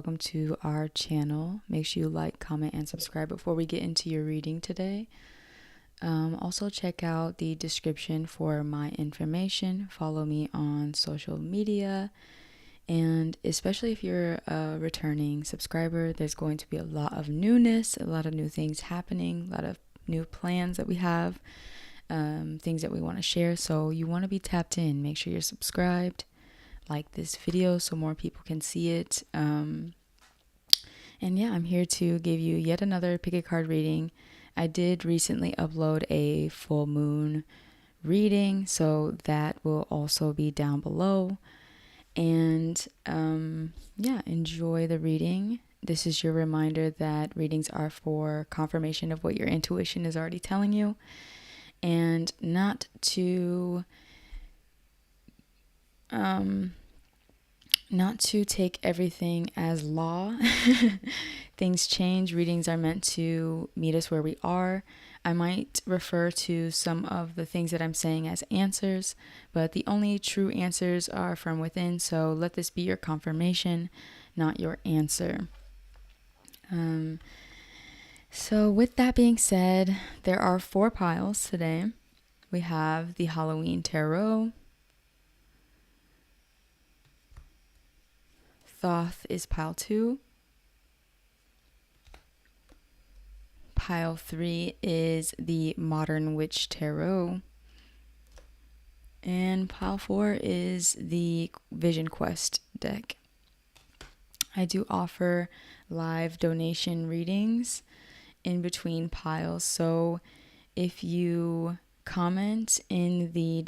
welcome to our channel. Make sure you like, comment, and subscribe before we get into your reading today. Also check out the description for my information. Follow me on social media, and especially if you're a returning subscriber, there's going to be a lot of newness, a lot of new things happening, a lot of new plans that we have, things that we want to share. So you want to be tapped in. Make sure you're subscribed, like this video so more people can see it. And yeah, I'm here to give you yet another pick a card reading. I did recently upload a full moon reading, so that will also be down below. And yeah, enjoy the reading. This is your reminder that readings are for confirmation of what your intuition is already telling you, and not to take everything as law. Things change. Readings are meant to meet us where we are. I might refer to some of the things that I'm saying as answers, but the only true answers are from within. So let this be your confirmation, not your answer. So with that being said, there are 4 piles today. We have the Halloween Tarot. Thoth is pile 2. Pile 3 is the Modern Witch Tarot. And pile 4 is the Vision Quest deck. I do offer live donation readings in between piles. So if you comment in the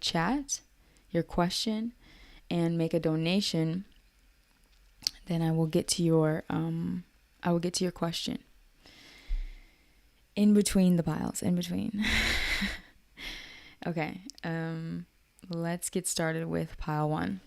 chat, your question, and make a donation, then I will get to your question in between the piles, in between. Okay, let's get started with pile 1.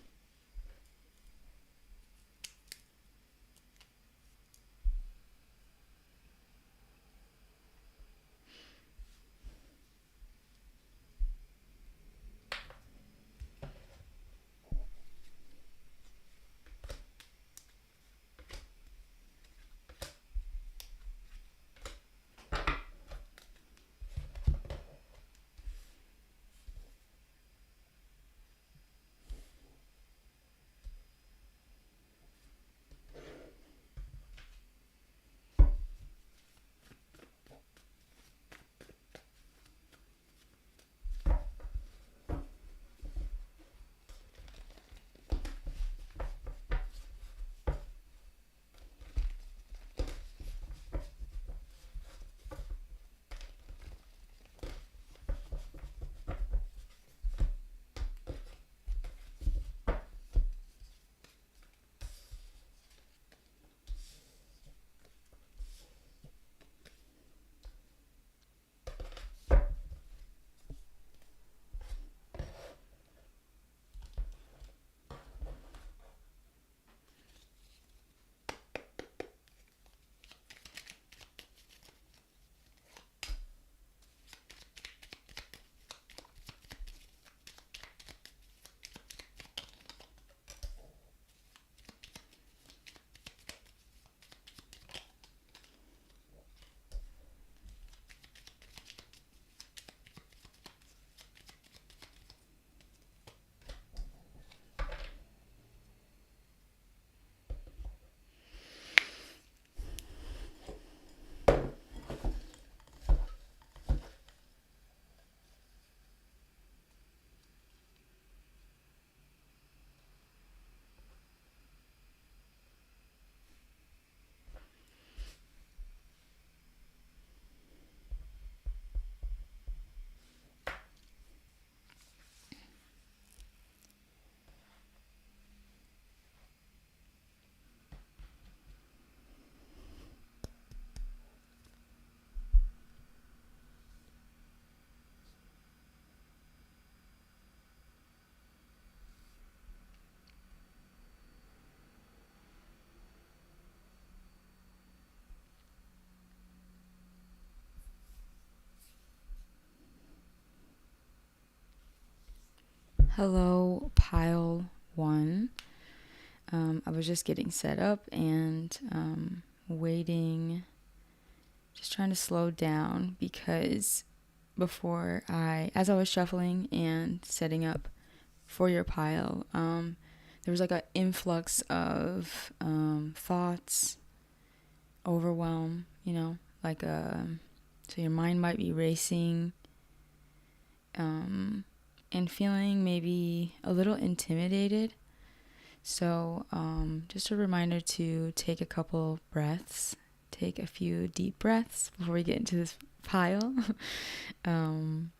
Hello, pile 1. I was just getting set up and waiting, just trying to slow down because as I was shuffling and setting up for your pile, there was like an influx of thoughts, overwhelm, so your mind might be racing, and feeling maybe a little intimidated. So just a reminder to take a couple breaths, take a few deep breaths before we get into this pile. Calm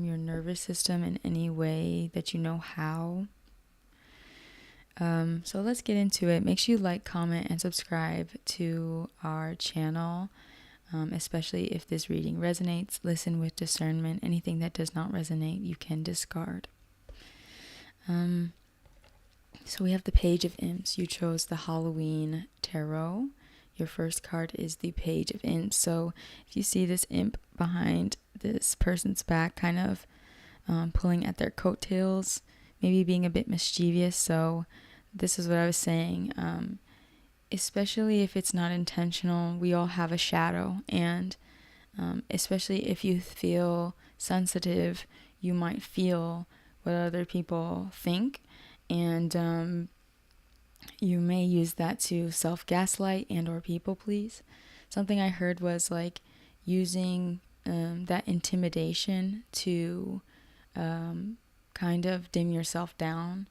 your nervous system in any way that you know how. So let's get into it. Make sure you like, comment, and subscribe to our channel, especially if this reading resonates. Listen with discernment. Anything that does not resonate, you can discard. So we have the Page of Imps. You chose the Halloween Tarot. Your first card is the Page of Imps. So if you see this imp behind this person's back, kind of pulling at their coattails, maybe being a bit mischievous. So this is what I was saying. Especially if it's not intentional, we all have a shadow. And especially if you feel sensitive, you might feel what other people think. And you may use that to self-gaslight and or people please. Something I heard was like using that intimidation to kind of dim yourself down,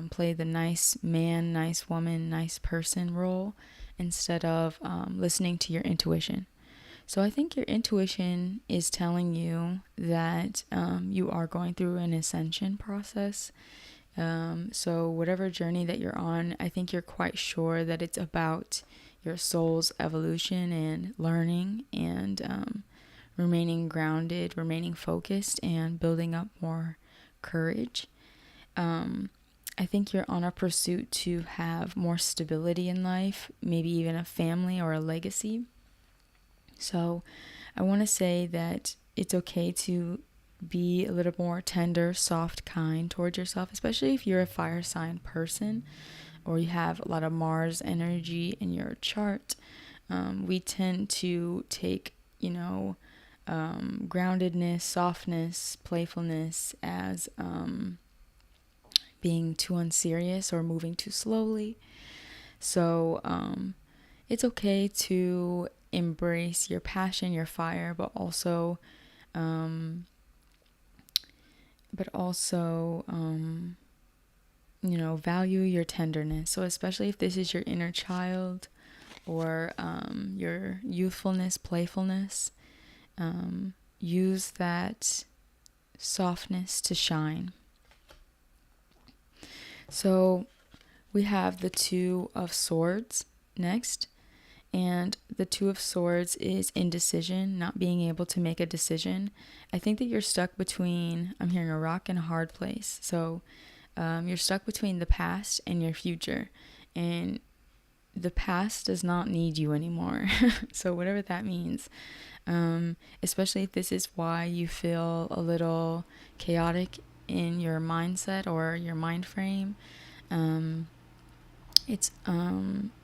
play the nice man, nice woman, nice person role instead of listening to your intuition. So I think your intuition is telling you that you are going through an ascension process. So whatever journey that you're on, I think you're quite sure that it's about your soul's evolution and learning and remaining grounded, remaining focused, and building up more courage. I think you're on a pursuit to have more stability in life, maybe even a family or a legacy. So I want to say that it's okay to be a little more tender, soft, kind towards yourself, especially if you're a fire sign person or you have a lot of Mars energy in your chart. We tend to take, groundedness, softness, playfulness as being too unserious or moving too slowly. So it's okay to embrace your passion, your fire, but also value your tenderness. So especially if this is your inner child or your youthfulness, playfulness, use that softness to shine. So we have the Two of Swords next. And the Two of Swords is indecision, not being able to make a decision. I think that you're stuck between, I'm hearing a rock and a hard place. So you're stuck between the past and your future. And the past does not need you anymore. So whatever that means. Especially if this is why you feel a little chaotic in your mindset or your mind frame. It's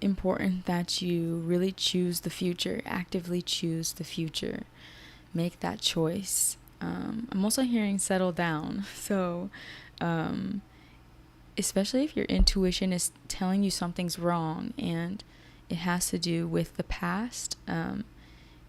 important that you really choose the future, actively choose the future. Make that choice. I'm also hearing settle down. So especially if your intuition is telling you something's wrong and it has to do with the past,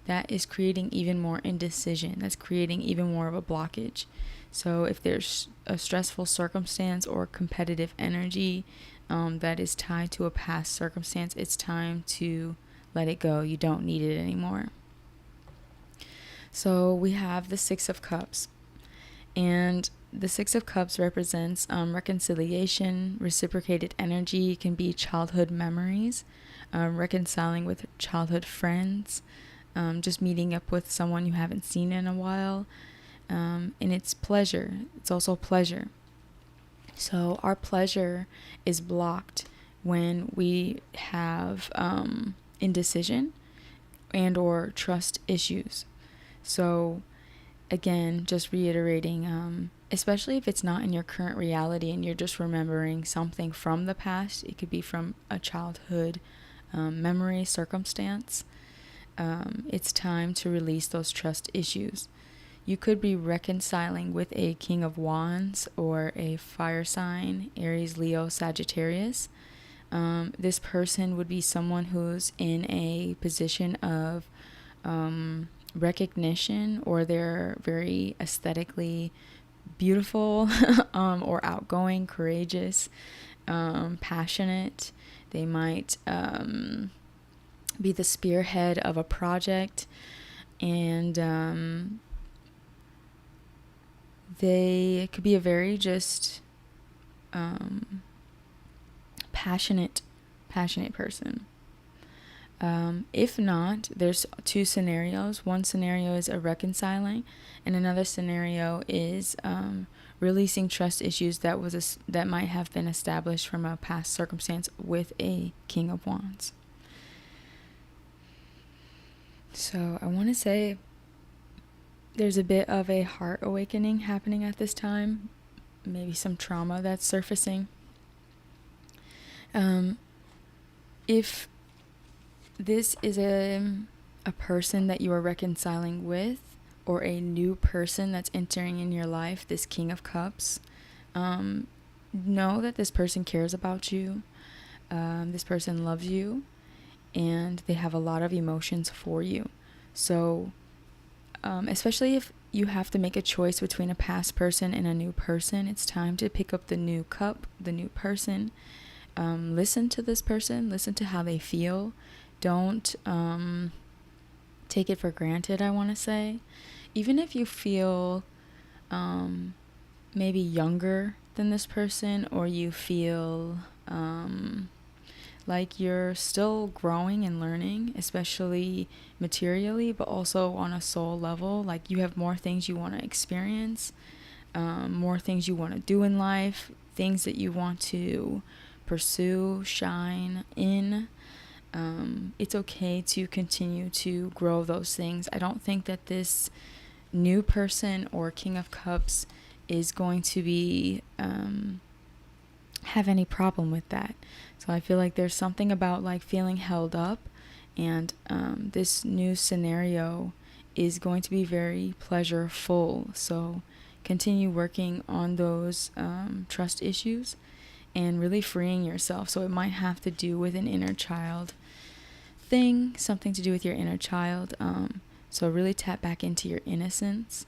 that is creating even more indecision. That's creating even more of a blockage. So if there's a stressful circumstance or competitive energy that is tied to a past circumstance, it's time to let it go. You don't need it anymore. So we have the Six of Cups. And the Six of Cups represents reconciliation, reciprocated energy. It can be childhood memories, reconciling with childhood friends, just meeting up with someone you haven't seen in a while. And it's pleasure. It's also pleasure. So our pleasure is blocked when we have indecision and or trust issues. So again, just reiterating, especially if it's not in your current reality and you're just remembering something from the past, it could be from a childhood memory, circumstance. It's time to release those trust issues. You could be reconciling with a King of Wands or a fire sign, Aries, Leo, Sagittarius. This person would be someone who's in a position of recognition, or they're very aesthetically beautiful or outgoing, courageous, passionate. They might be the spearhead of a project, and they could be a very just passionate person. If not, there's two scenarios. One scenario is a reconciling, and another scenario is releasing trust issues that might have been established from a past circumstance with a King of Wands. So I want to say there's a bit of a heart awakening happening at this time, maybe some trauma that's surfacing. If this is a person that you are reconciling with, or a new person that's entering in your life, this King of Cups, know that this person cares about you. This person loves you, and they have a lot of emotions for you. So especially if you have to make a choice between a past person and a new person, it's time to pick up the new cup, the new person. Listen to this person, listen to how they feel. Don't take it for granted, I want to say. Even if you feel maybe younger than this person, or you feel like you're still growing and learning, especially materially, but also on a soul level, like you have more things you want to experience, more things you want to do in life, things that you want to pursue, shine in. It's okay to continue to grow those things. I don't think that this new person or King of Cups is going to be have any problem with that. So I feel like there's something about like feeling held up, and this new scenario is going to be very pleasureful. So continue working on those trust issues and really freeing yourself. So it might have to do with an inner child thing, something to do with your inner child. So really tap back into your innocence.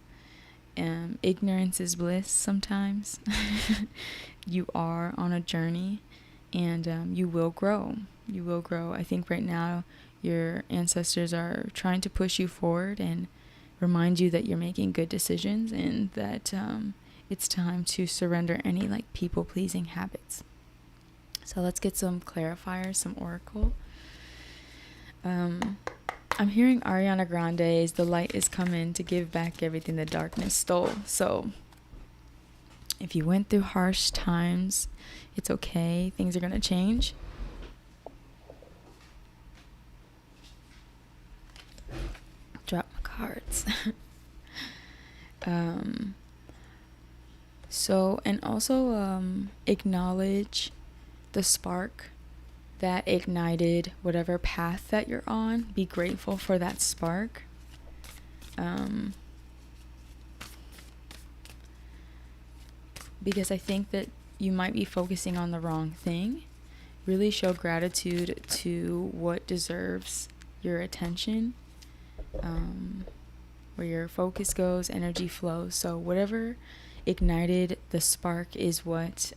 Ignorance is bliss sometimes. You are on a journey, and you will grow. You will grow. I think right now your ancestors are trying to push you forward and remind you that you're making good decisions, and that it's time to surrender any like people-pleasing habits. So let's get some clarifiers, some oracle. I'm hearing Ariana Grande's "The Light Is Coming to Give Back Everything the Darkness Stole." So if you went through harsh times, it's okay. Things are going to change. Drop my cards. So, and also acknowledge the spark that ignited whatever path that you're on. Be grateful for that spark. Because I think that you might be focusing on the wrong thing. Really show gratitude to what deserves your attention. Where your focus goes, energy flows. So whatever ignited the spark is what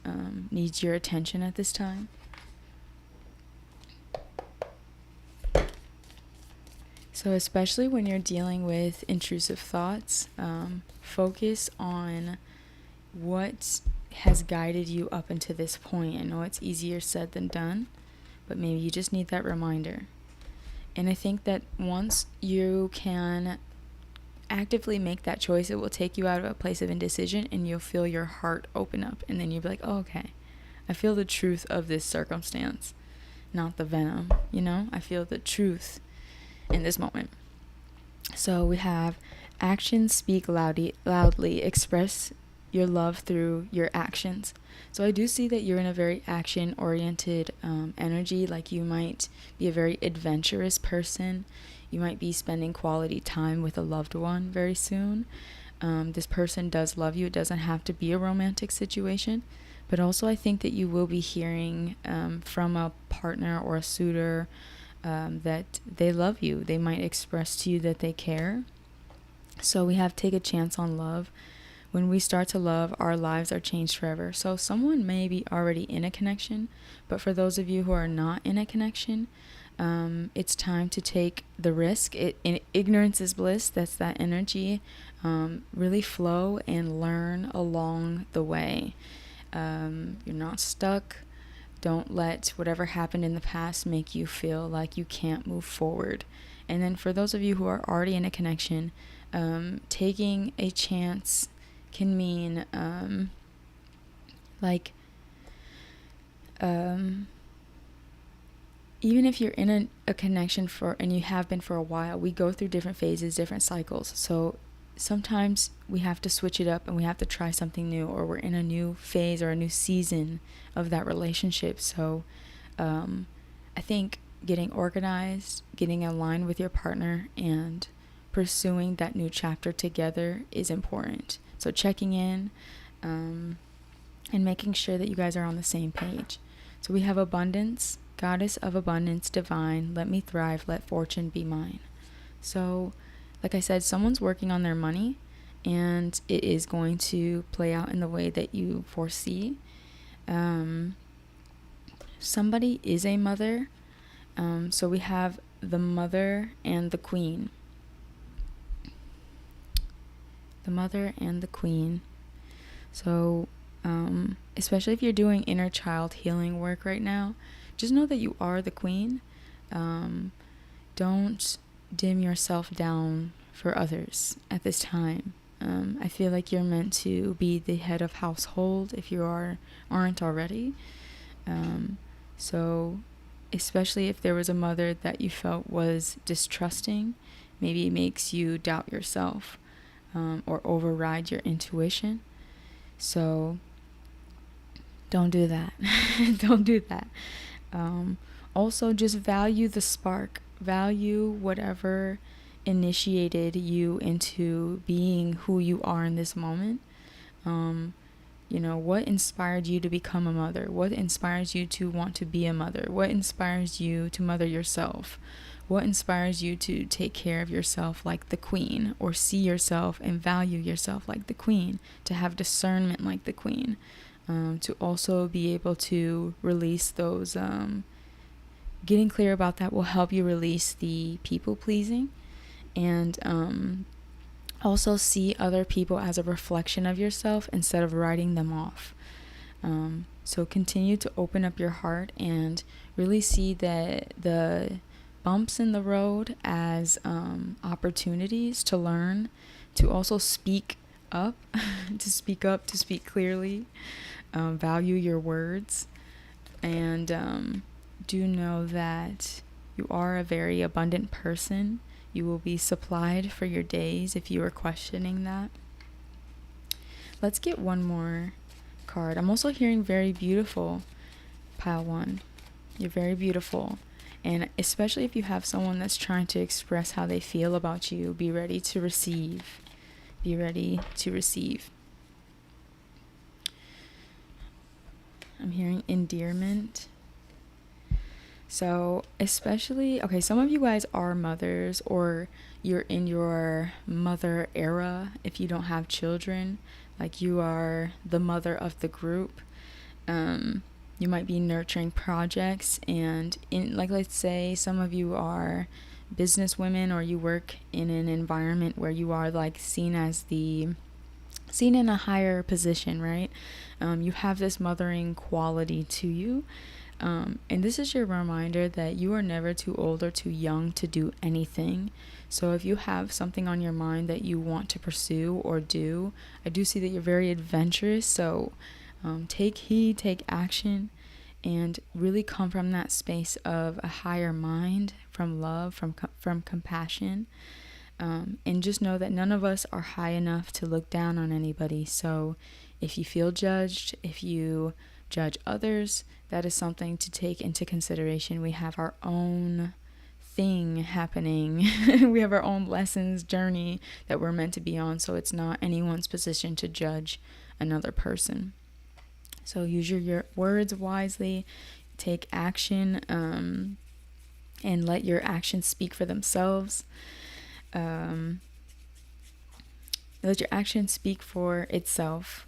needs your attention at this time. So especially when you're dealing with intrusive thoughts, focus on what has guided you up until this point. I know it's easier said than done, but maybe you just need that reminder. And I think that once you can actively make that choice, it will take you out of a place of indecision, and you'll feel your heart open up, and then you'll be like, oh, okay, I feel the truth of this circumstance, not the venom, I feel the truth in this moment. So we have Actions speak loudly. Express your love through your actions. So I do see that you're in a very action-oriented energy. Like you might be a very adventurous person. You might be spending quality time with a loved one very soon. This person does love you. It doesn't have to be a romantic situation. But also I think that you will be hearing from a partner or a suitor that they love you. They might express to you that they care. So we have take a chance on love. When we start to love, our lives are changed forever. So someone may be already in a connection, but for those of you who are not in a connection, it's time to take the risk. Ignorance is bliss. That's that energy. Really flow and learn along the way. You're not stuck. Don't let whatever happened in the past make you feel like you can't move forward. And then for those of you who are already in a connection, taking a chance can mean even if you're in a connection and you have been for a while, we go through different phases, different cycles. So sometimes we have to switch it up and we have to try something new, or we're in a new phase or a new season of that relationship. So I think getting organized, getting aligned with your partner, and pursuing that new chapter together is important. So checking in and making sure that you guys are on the same page. So we have abundance, goddess of abundance, divine, let me thrive, let fortune be mine. So like I said, someone's working on their money and it is going to play out in the way that you foresee. Somebody is a mother. So we have the mother and the queen. The mother and the queen. So especially if you're doing inner child healing work right now, just know that you are the queen. Don't dim yourself down for others at this time. I feel like you're meant to be the head of household if you aren't already. So especially if there was a mother that you felt was distrusting, maybe it makes you doubt yourself or override your intuition. So don't do that. Don't do that. Also, just value the spark. Value whatever initiated you into being who you are in this moment. What inspired you to become a mother? What inspires you to want to be a mother? What inspires you to mother yourself? What inspires you to take care of yourself like the queen, or see yourself and value yourself like the queen, to have discernment like the queen, to also be able to release those, getting clear about that will help you release the people pleasing, and also see other people as a reflection of yourself instead of writing them off. So continue to open up your heart and really see that the bumps in the road as opportunities to learn, to also speak up, to speak clearly, value your words, and do know that you are a very abundant person. You will be supplied for your days if you are questioning that. Let's get one more card. I'm also hearing very beautiful, pile one. You're very beautiful. And especially if you have someone that's trying to express how they feel about you, be ready to receive. Be ready to receive. I'm hearing endearment. So especially, okay, some of you guys are mothers, or you're in your mother era if you don't have children. Like you are the mother of the group. You might be nurturing projects, and let's say some of you are business women, or you work in an environment where you are seen in a higher position, right? You have this mothering quality to you. And this is your reminder that you are never too old or too young to do anything. So if you have something on your mind that you want to pursue or do, I do see that you're very adventurous. So take heed, take action, and really come from that space of a higher mind, from love, from compassion. And just know that none of us are high enough to look down on anybody. So if you feel judged, if you judge others, that is something to take into consideration. We have our own thing happening. We have our own lessons, journey that we're meant to be on. So it's not anyone's position to judge another person. So use your words wisely, take action, and let your actions speak for themselves. Let your actions speak for itself.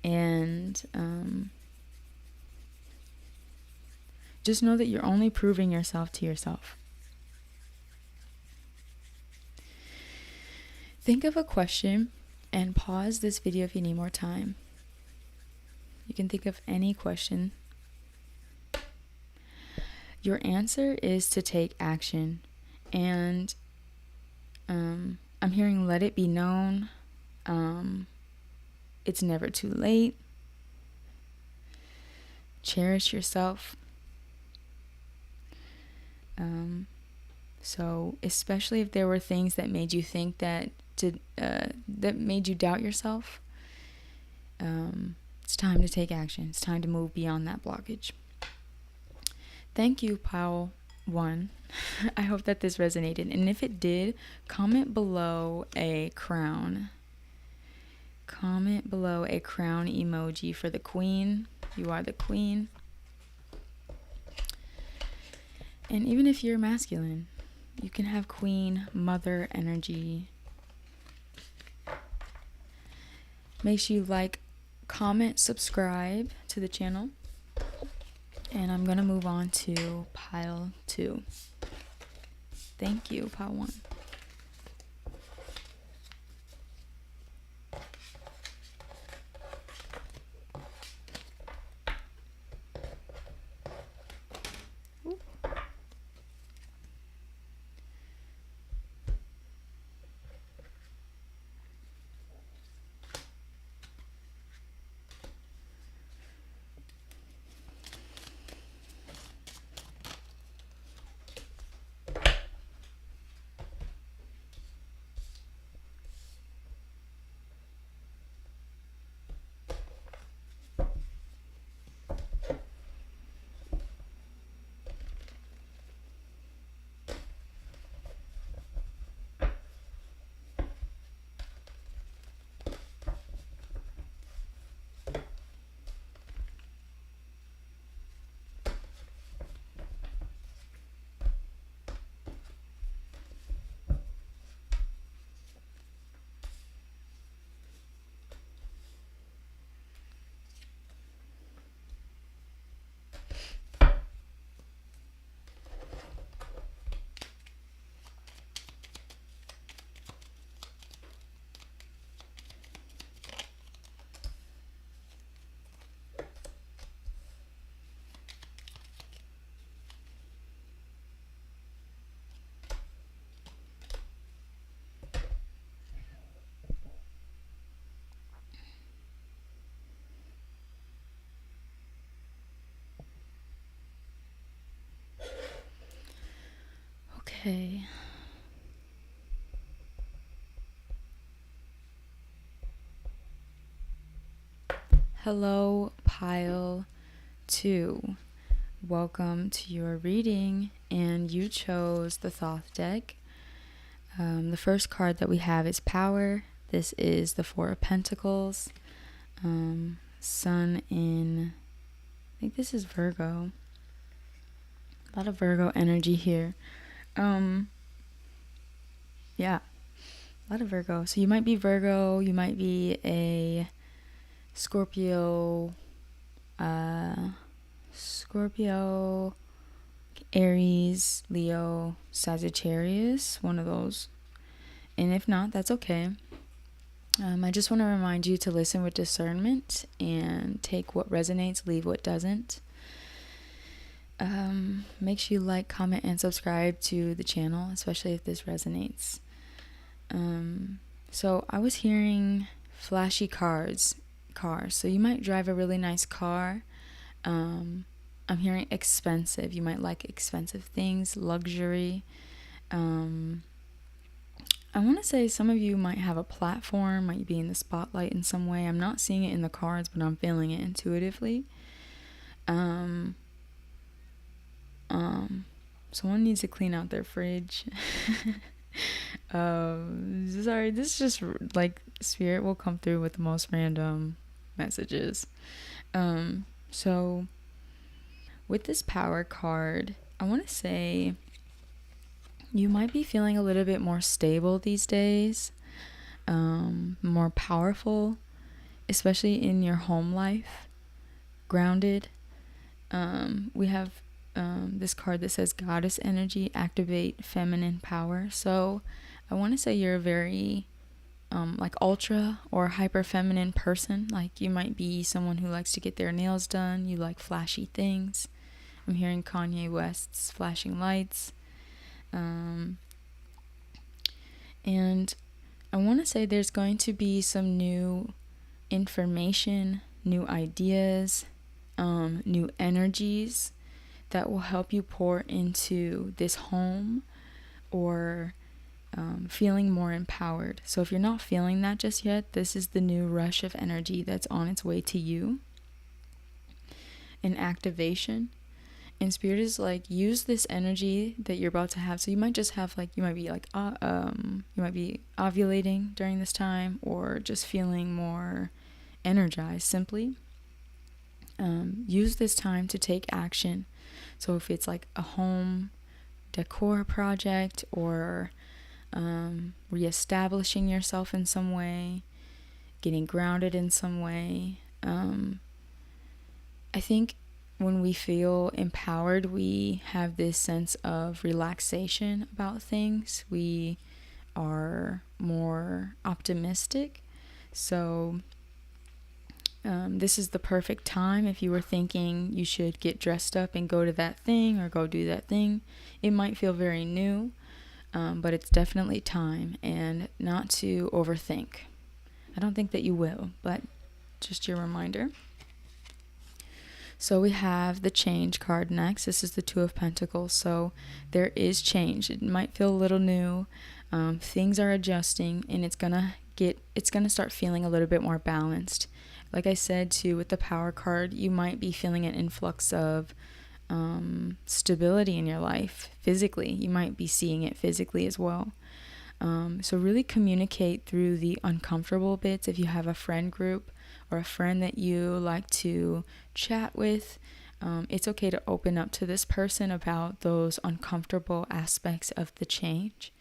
And just know that you're only proving yourself to yourself. Think of a question and pause this video if you need more time. You can think of any question. Your answer is to take action. And I'm hearing let it be known. It's never too late. Cherish yourself. So especially if there were things that made you think that made you doubt yourself, it's time to take action. It's time to move beyond that blockage. Thank you, Pile 1. I hope that this resonated. And if it did, comment below a crown. Comment below a crown emoji for the queen. You are the queen. And even if you're masculine, you can have queen, mother energy. Make sure you like, comment, subscribe to the channel. And I'm going to move on to Pile 2. Thank you, Pile 1. Okay. Hello, Pile 2. Welcome to your reading, and you chose the Thoth deck. The first card that we have is Power. This is the Four of Pentacles. Sun in, I think this is Virgo. A lot of Virgo energy here. Yeah, a lot of Virgo. So you might be Virgo, you might be a Scorpio, Aries, Leo, Sagittarius, one of those. And if not, that's okay. I just want to remind you to listen with discernment and take what resonates, leave what doesn't. Make sure you like, comment, and subscribe to the channel, especially if this resonates. So I was hearing flashy cars. So you might drive a really nice car. I'm hearing expensive. You might like expensive things, luxury. I want to say some of you might have a platform, might be in the spotlight in some way. I'm not seeing it in the cards, but I'm feeling it intuitively. Someone needs to clean out their fridge. Sorry, this is just like spirit will come through with the most random messages. So with this power card, I want to say you might be feeling a little bit more stable these days, more powerful, especially in your home life, grounded. We have this card that says goddess energy, activate feminine power. So I want to say you're a very like ultra or hyper feminine person. Like you might be someone who likes to get their nails done. You like flashy things. I'm hearing Kanye West's flashing lights. And I want to say there's going to be some new information, new ideas, new energies that will help you pour into this home or feeling more empowered. So if you're not feeling that just yet, this is the new rush of energy that's on its way to you. An activation. And spirit is like, use this energy that you're about to have. So you might just have like, you might be ovulating during this time, or just feeling more energized simply. Use this time to take action. So if it's like a home decor project, or reestablishing yourself in some way, getting grounded in some way, I think when we feel empowered, we have this sense of relaxation about things. We are more optimistic. So this is the perfect time if you were thinking you should get dressed up and go to that thing or go do that thing. It might feel very new, but it's definitely time, and not to overthink. I don't think that you will, but just your reminder. So we have the change card next. This is the Two of Pentacles. So there is change. It might feel a little new. Things are adjusting, and it's gonna start feeling a little bit more balanced. Like I said too, with the Power card, you might be feeling an influx of stability in your life physically. You might be seeing it physically as well. So really communicate through the uncomfortable bits. If you have a friend group or a friend that you like to chat with, it's okay to open up to this person about those uncomfortable aspects of the change,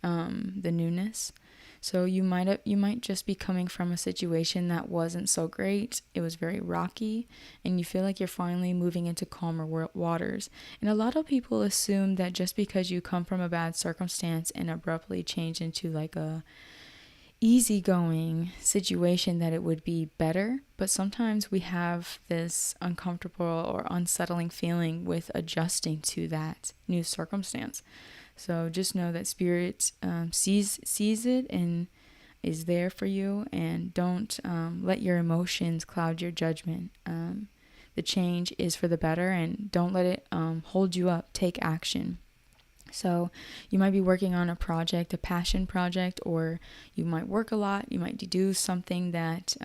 the newness. So you might just be coming from a situation that wasn't so great. It was very rocky, and you feel like you're finally moving into calmer waters. And a lot of people assume that just because you come from a bad circumstance and abruptly change into like a easygoing situation, that it would be better. But sometimes we have this uncomfortable or unsettling feeling with adjusting to that new circumstance. So just know that spirit sees it and is there for you, and don't let your emotions cloud your judgment. The change is for the better, and don't let it hold you up. Take action. So you might be working on a project, a passion project, or you might work a lot. You might do something that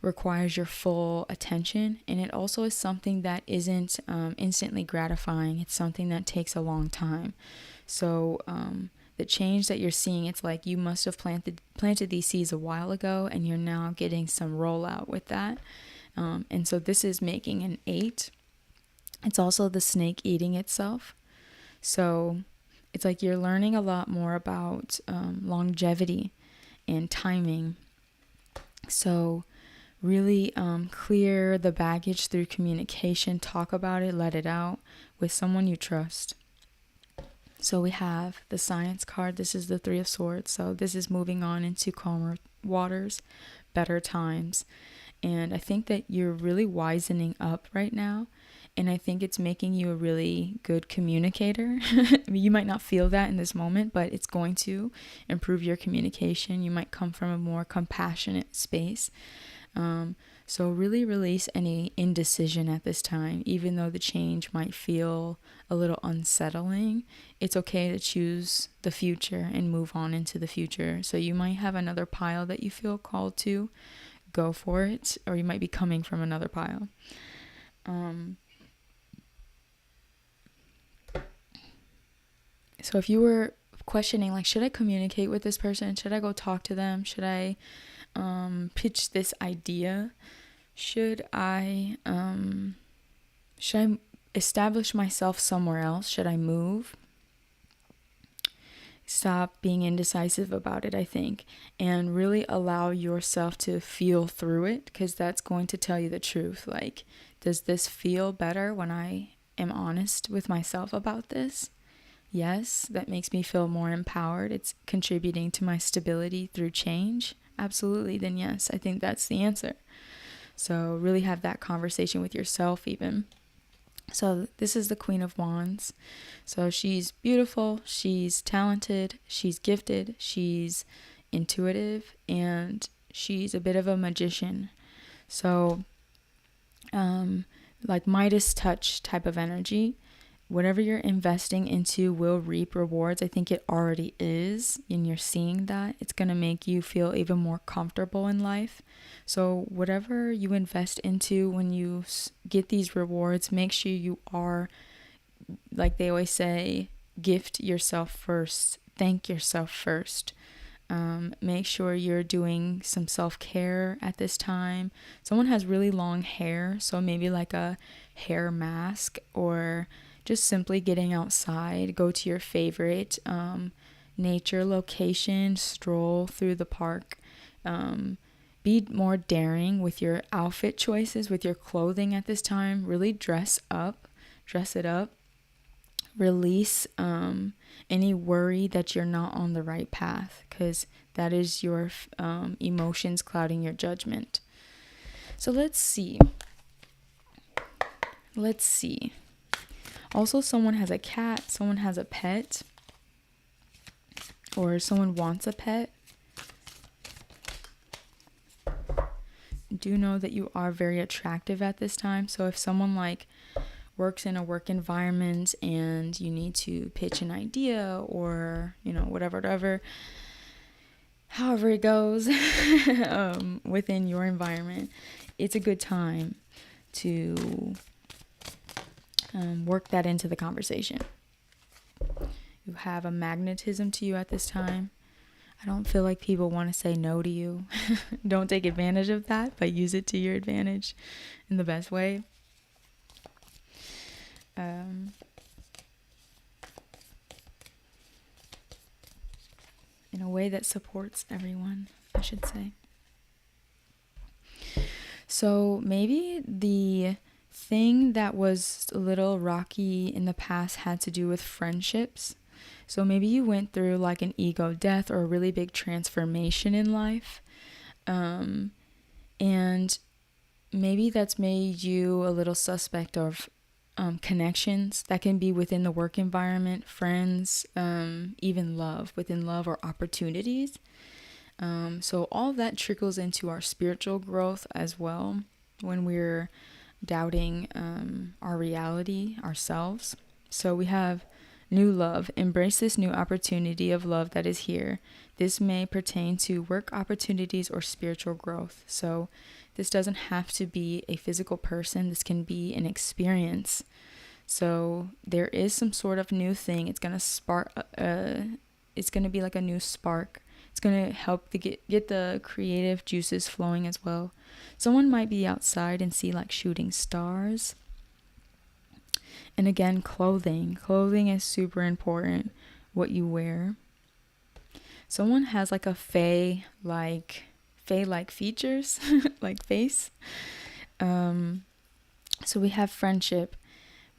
requires your full attention, and it also is something that isn't instantly gratifying. It's something that takes a long time. So the change that you're seeing, it's like you must have planted these seeds a while ago, and you're now getting some rollout with that. And so this is making an 8. It's also the snake eating itself. So it's like you're learning a lot more about longevity and timing. So really clear the baggage through communication. Talk about it, let it out with someone you trust. So we have the Science card. This is the 3 of Swords. So this is moving on into calmer waters, better times. And I think that you're really wisening up right now. And I think it's making you a really good communicator. I mean, you might not feel that in this moment, but it's going to improve your communication. You might come from a more compassionate space. So really release any indecision at this time. Even though the change might feel a little unsettling, it's okay to choose the future and move on into the future. So you might have another pile that you feel called to. Go for it. Or you might be coming from another pile. So if you were questioning, like, should I communicate with this person? Should I go talk to them? Should I pitch this idea? Should I establish myself somewhere else? Should I move? Stop being indecisive about it, I think, and really allow yourself to feel through it, because that's going to tell you the truth. Like, does this feel better when I am honest with myself about this? Yes, that makes me feel more empowered. It's contributing to my stability through change. Absolutely, then yes, I think that's the answer. So really have that conversation with yourself even. So this is the Queen of Wands. So she's beautiful, she's talented, she's gifted, she's intuitive, and she's a bit of a magician. So like Midas touch type of energy. Whatever you're investing into will reap rewards. I think it already is, and you're seeing that. It's going to make you feel even more comfortable in life. So whatever you invest into, when you get these rewards, make sure you are, like they always say, gift yourself first. Thank yourself first. Make sure you're doing some self-care at this time. Someone has really long hair, so maybe like a hair mask, or just simply getting outside. Go to your favorite nature location, stroll through the park. Be more daring with your outfit choices, with your clothing at this time. Really dress it up. Release any worry that you're not on the right path, because that is your emotions clouding your judgment. So let's see. Also, someone has a cat, someone has a pet, or someone wants a pet. Do know that you are very attractive at this time. So if someone like works in a work environment and you need to pitch an idea, or, whatever, however it goes within your environment, it's a good time to work that into the conversation. You have a magnetism to you at this time. I don't feel like people want to say no to you. Don't take advantage of that, but use it to your advantage in the best way. In a way that supports everyone, I should say. So maybe the thing that was a little rocky in the past had to do with friendships. So maybe you went through like an ego death or a really big transformation in life. And maybe that's made you a little suspect of connections that can be within the work environment, friends, even within love or opportunities. So all that trickles into our spiritual growth as well when we're doubting our reality, ourselves. So we have new love. Embrace this new opportunity of love that is here. This may pertain to work opportunities or spiritual growth. So this doesn't have to be a physical person. This can be an experience. So there is some sort of new thing. It's going to spark, it's going to be like a new spark. It's going to help to get the creative juices flowing as well. Someone might be outside and see like shooting stars. And again, clothing. Clothing is super important, what you wear. Someone has like a fae-like features, like face. So we have friendship.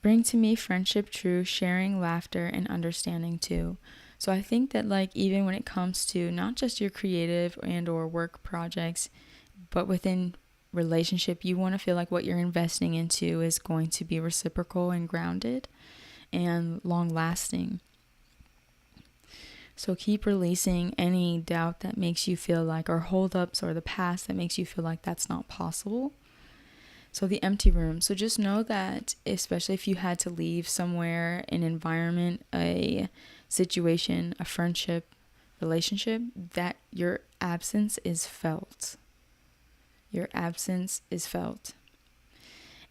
Bring to me friendship true, sharing, laughter, and understanding too. So I think that like even when it comes to not just your creative and or work projects, but within relationship, you want to feel like what you're investing into is going to be reciprocal and grounded and long lasting. So keep releasing any doubt that makes you feel like, or holdups or the past that makes you feel like that's not possible. So the empty room. So just know that, especially if you had to leave somewhere, an environment, a situation, a friendship, relationship, that your absence is felt. Your absence is felt.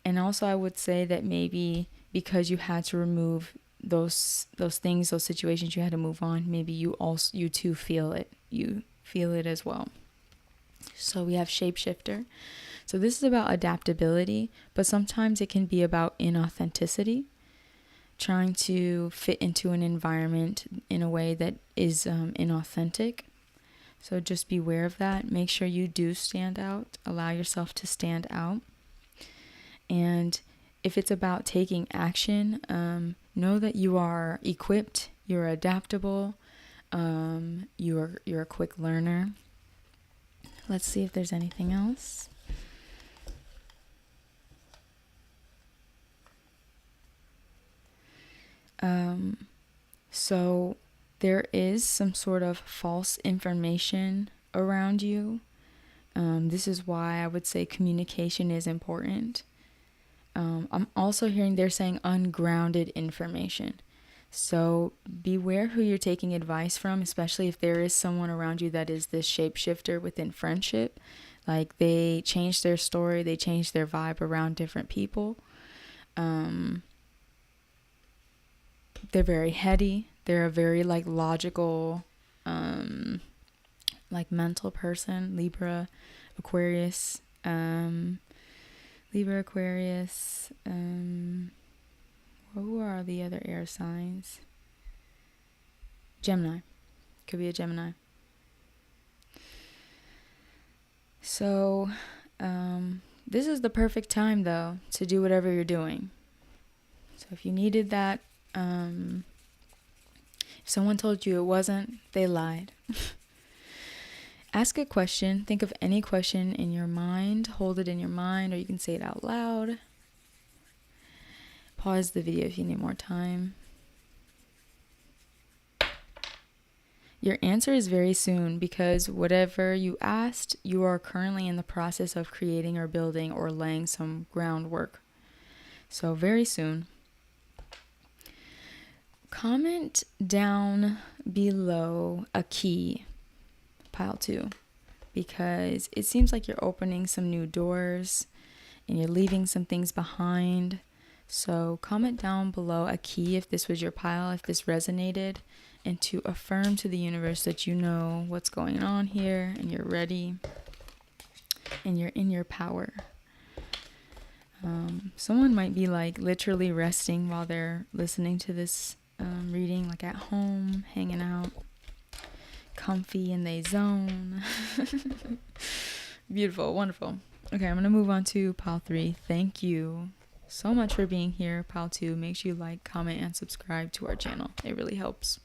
And also I would say that maybe because you had to remove those things, those situations, you had to move on, maybe you too feel it. You feel it as well. So we have shapeshifter. So this is about adaptability, but sometimes it can be about inauthenticity, trying to fit into an environment in a way that is inauthentic. So just beware of that. Make sure you do stand out. Allow yourself to stand out. And if it's about taking action, know that you are equipped, you're adaptable, you're a quick learner. Let's see if there's anything else. So there is some sort of false information around you. This is why I would say communication is important. I'm also hearing they're saying ungrounded information. So beware who you're taking advice from, especially if there is someone around you that is this shapeshifter within friendship. Like they change their story, they change their vibe around different people. They're very heady. They're a very logical, mental person. Libra, Aquarius. Who are the other air signs? Gemini. Could be a Gemini. So, this is the perfect time, though, to do whatever you're doing. So if you needed that, if someone told you it wasn't, they lied. Ask a question. Think of any question in your mind. Hold it in your mind, or you can say it out loud. Pause the video if you need more time. Your answer is very soon, because whatever you asked, you are currently in the process of creating or building or laying some groundwork. So very soon. Comment down below a key, pile 2, because it seems like you're opening some new doors and you're leaving some things behind. So comment down below a key if this was your pile, if this resonated, and to affirm to the universe that you know what's going on here and you're ready and you're in your power. Someone might be literally resting while they're listening to this reading, at home, hanging out, comfy in their zone. Beautiful, wonderful. Okay, I'm gonna move on to pile 3. Thank you so much for being here. Pile 2, make sure you like, comment, and subscribe to our channel. It really helps.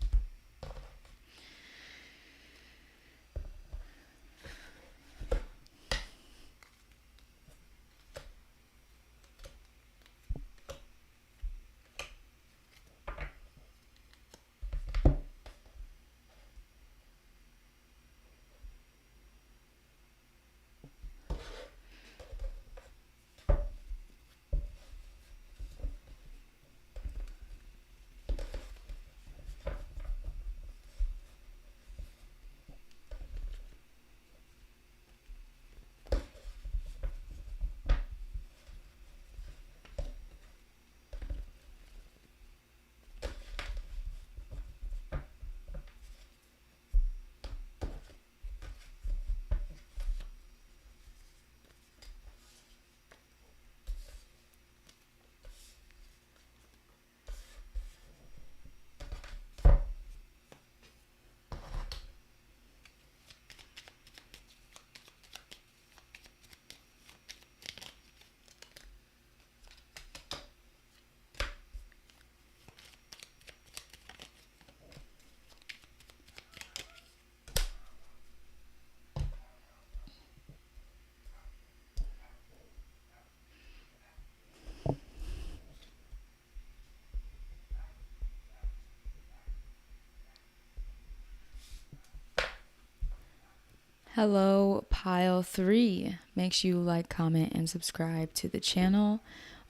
Hello, pile 3. Make sure you like, comment, and subscribe to the channel.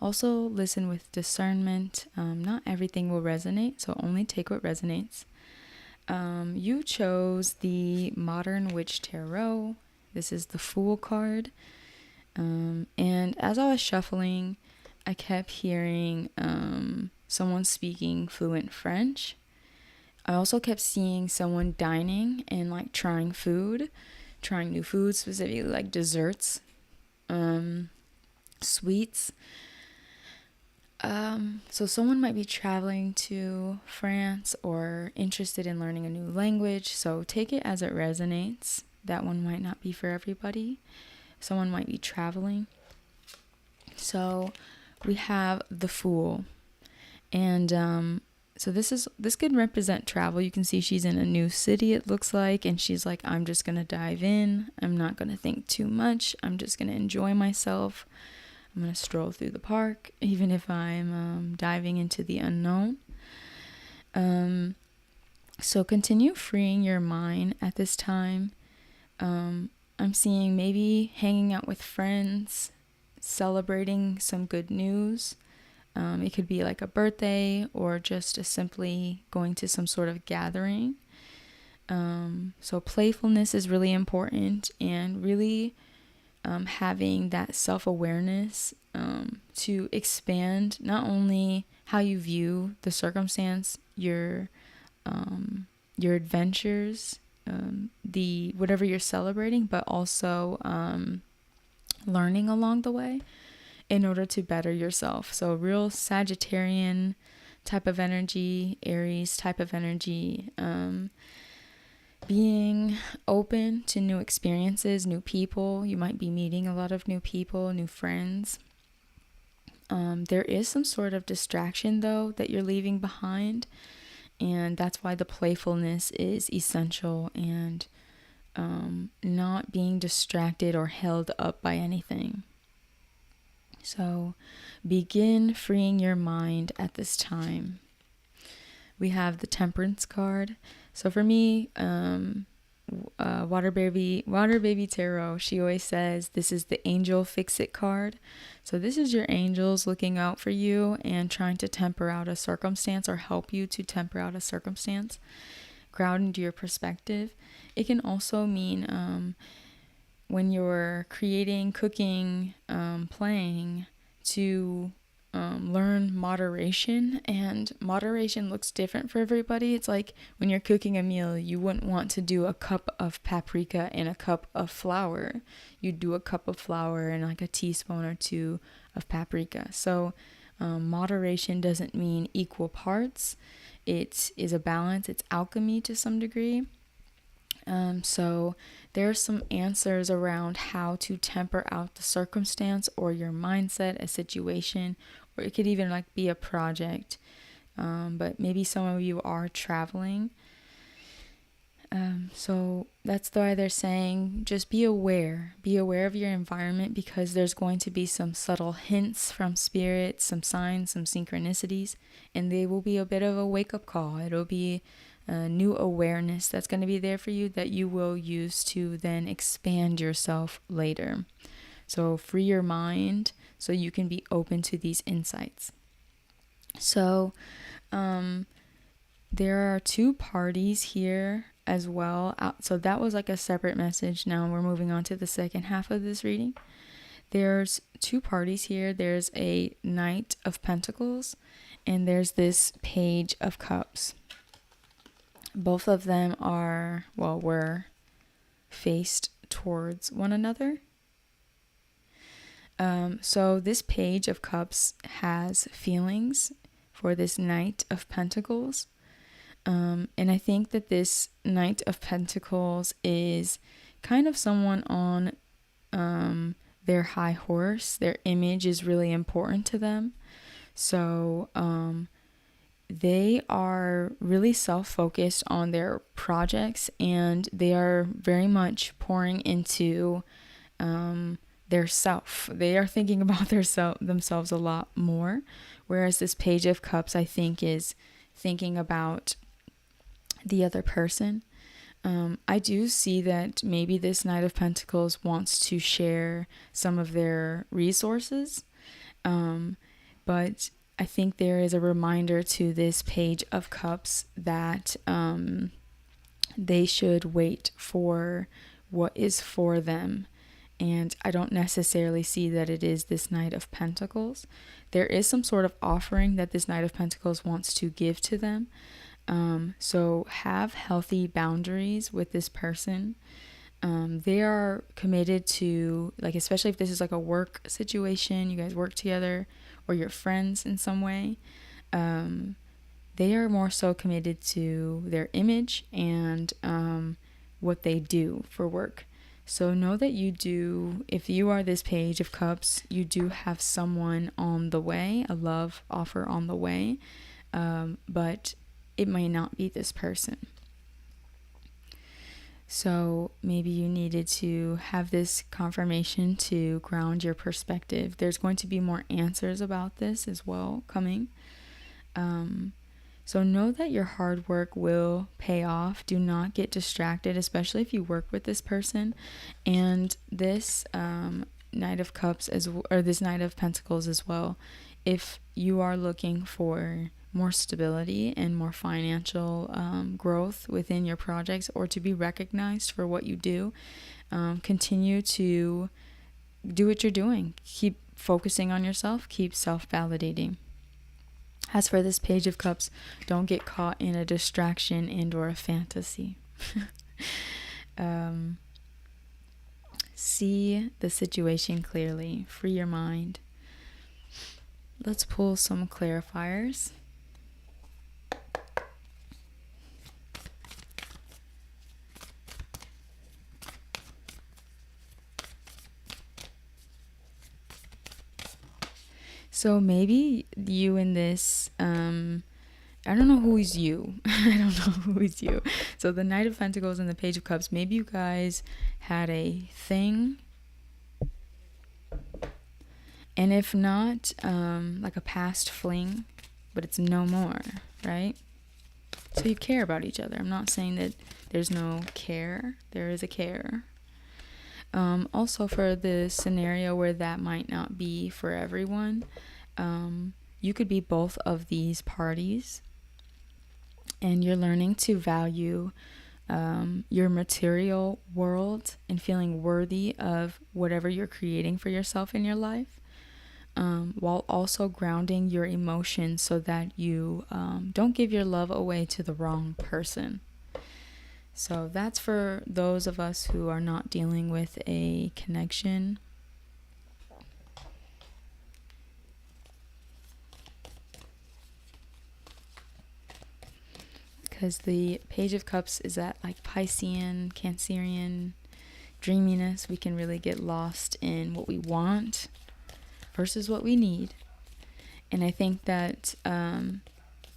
Also, listen with discernment. Not everything will resonate, so only take what resonates. You chose the Modern Witch Tarot. This is the Fool card. And as I was shuffling, I kept hearing someone speaking fluent French. I also kept seeing someone dining and like trying new foods, specifically like desserts, sweets. So someone might be traveling to France or interested in learning a new language. So take it as it resonates. That one might not be for everybody. Someone might be traveling. So we have the Fool. And so this could represent travel. You can see she's in a new city, it looks like, and she's like, I'm just gonna dive in. I'm not gonna think too much. I'm just gonna enjoy myself. I'm gonna stroll through the park, even if I'm diving into the unknown. So continue freeing your mind at this time. I'm seeing maybe hanging out with friends, celebrating some good news. It could be like a birthday or just simply going to some sort of gathering. So playfulness is really important, and really having that self-awareness to expand not only how you view the circumstance, your adventures, the whatever you're celebrating, but also learning along the way in order to better yourself. So real Sagittarian type of energy, Aries type of energy, being open to new experiences, new people. You might be meeting a lot of new people, new friends. There is some sort of distraction though that you're leaving behind, and that's why the playfulness is essential, and not being distracted or held up by anything. So begin freeing your mind at this time. We have the Temperance card. So for me, Water Baby Tarot, she always says this is the Angel Fix-It card. So this is your angels looking out for you and trying to temper out a circumstance, or help you to temper out a circumstance, ground your perspective. It can also mean when you're creating, cooking, playing, to learn moderation. And moderation looks different for everybody. It's like when you're cooking a meal, you wouldn't want to do a cup of paprika and a cup of flour. You'd do a cup of flour and like a teaspoon or 2 of paprika. So moderation doesn't mean equal parts. It is a balance. It's alchemy to some degree. So there are some answers around how to temper out the circumstance or your mindset, a situation, or it could even like be a project. But maybe some of you are traveling. So that's why they're saying just be aware of your environment, because there's going to be some subtle hints from spirit, some signs, some synchronicities, and they will be a bit of a wake-up call. It'll be a new awareness that's going to be there for you that you will use to then expand yourself later. So free your mind so you can be open to these insights. So there are 2 parties here as well. So that was like a separate message. Now we're moving on to the second half of this reading. There's 2 parties here. There's a Knight of Pentacles and there's this Page of Cups. Both of them were faced towards one another. So this Page of Cups has feelings for this Knight of Pentacles. And I think that this Knight of Pentacles is kind of someone on their high horse. Their image is really important to them. So they are really self-focused on their projects, and they are very much pouring into their self. They are thinking about themselves a lot more, whereas this Page of Cups, I think, is thinking about the other person. I do see that maybe this Knight of Pentacles wants to share some of their resources, but I think there is a reminder to this Page of Cups that they should wait for what is for them. And I don't necessarily see that it is this Knight of Pentacles. There is some sort of offering that this Knight of Pentacles wants to give to them. So have healthy boundaries with this person. They are committed to, like, especially if this is like a work situation, you guys work together or you're friends in some way. They are more so committed to their image and what they do for work. So know that you do, if you are this Page of Cups, you do have someone on the way, a love offer on the way, but it may not be this person. So maybe you needed to have this confirmation to ground your perspective. There's going to be more answers about this as well coming. So know that your hard work will pay off. Do not get distracted, especially if you work with this person. And this Knight of Cups, or this Knight of Pentacles as well, if you are looking for more stability and more financial growth within your projects, or to be recognized for what you do, continue to do what you're doing. Keep focusing on yourself. Keep self-validating. As for this Page of Cups, don't get caught in a distraction and or a fantasy. See the situation clearly. Free your mind. Let's pull some clarifiers. So maybe you in this, I don't know who is you. I don't know who is you. So the Knight of Pentacles and the Page of Cups, maybe you guys had a thing. And if not, like a past fling, but it's no more, right? So you care about each other. I'm not saying that there's no care. There is a care. Also, for the scenario where that might not be for everyone, you could be both of these parties, and you're learning to value your material world and feeling worthy of whatever you're creating for yourself in your life, while also grounding your emotions so that you don't give your love away to the wrong person. So that's for those of us who are not dealing with a connection. Because the Page of Cups is that like Piscean, Cancerian dreaminess. We can really get lost in what we want versus what we need. And I think that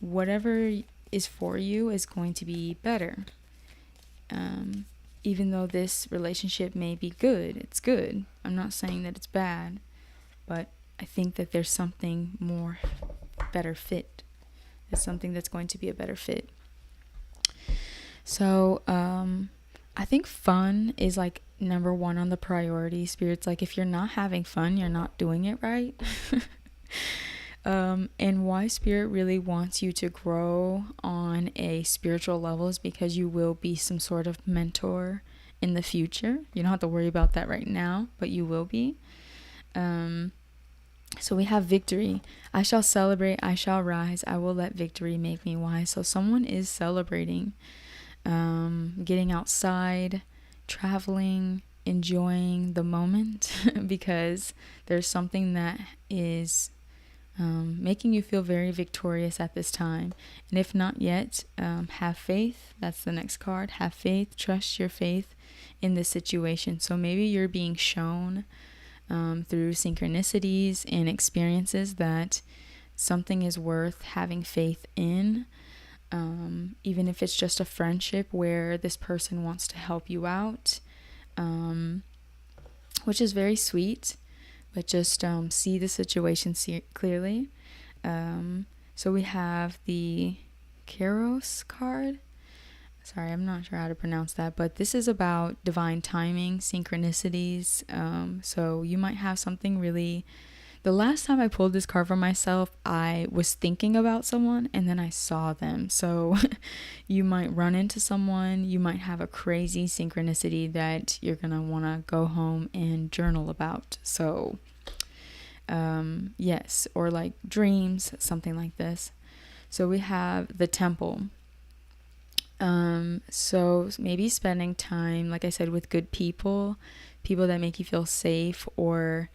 whatever is for you is going to be better. Even though this relationship may be good, it's good. I'm not saying that it's bad, but I think that there's something more better fit. There's something that's going to be a better fit. So I think fun is like number one on the priority. Spirit's like, if you're not having fun, you're not doing it right. And why Spirit really wants you to grow on a spiritual level is because you will be some sort of mentor in the future. You don't have to worry about that right now, but you will be. So we have victory. I shall celebrate, I shall rise, I will let victory make me wise. So someone is celebrating, getting outside, traveling, enjoying the moment because there's something that is making you feel very victorious at this time. And if not yet, have faith. That's the next card. Have faith. Trust your faith in this situation. So maybe you're being shown through synchronicities and experiences that something is worth having faith in. Even if it's just a friendship where this person wants to help you out, which is very sweet. But just see the situation clearly. So we have the Kairos card. Sorry, I'm not sure how to pronounce that, but this is about divine timing, synchronicities. So you might have something really. The last time I pulled this card for myself, I was thinking about someone and then I saw them. So you might run into someone, you might have a crazy synchronicity that you're going to want to go home and journal about. So, yes, or like dreams, something like this. So we have the temple. So maybe spending time, like I said, with good people, people that make you feel safe or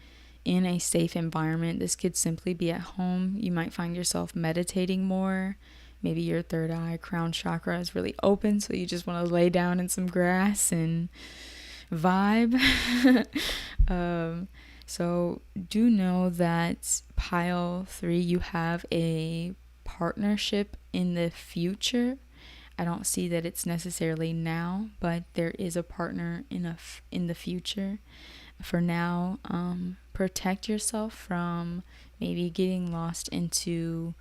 in a safe environment. This could simply be at home. You might find yourself meditating more. Maybe your third eye, crown chakra is really open, so you just want to lay down in some grass and vibe. So do know that pile 3, you have a partnership in the future. I don't see that it's necessarily now, but there is a partner in the future. For now, protect yourself from maybe getting lost into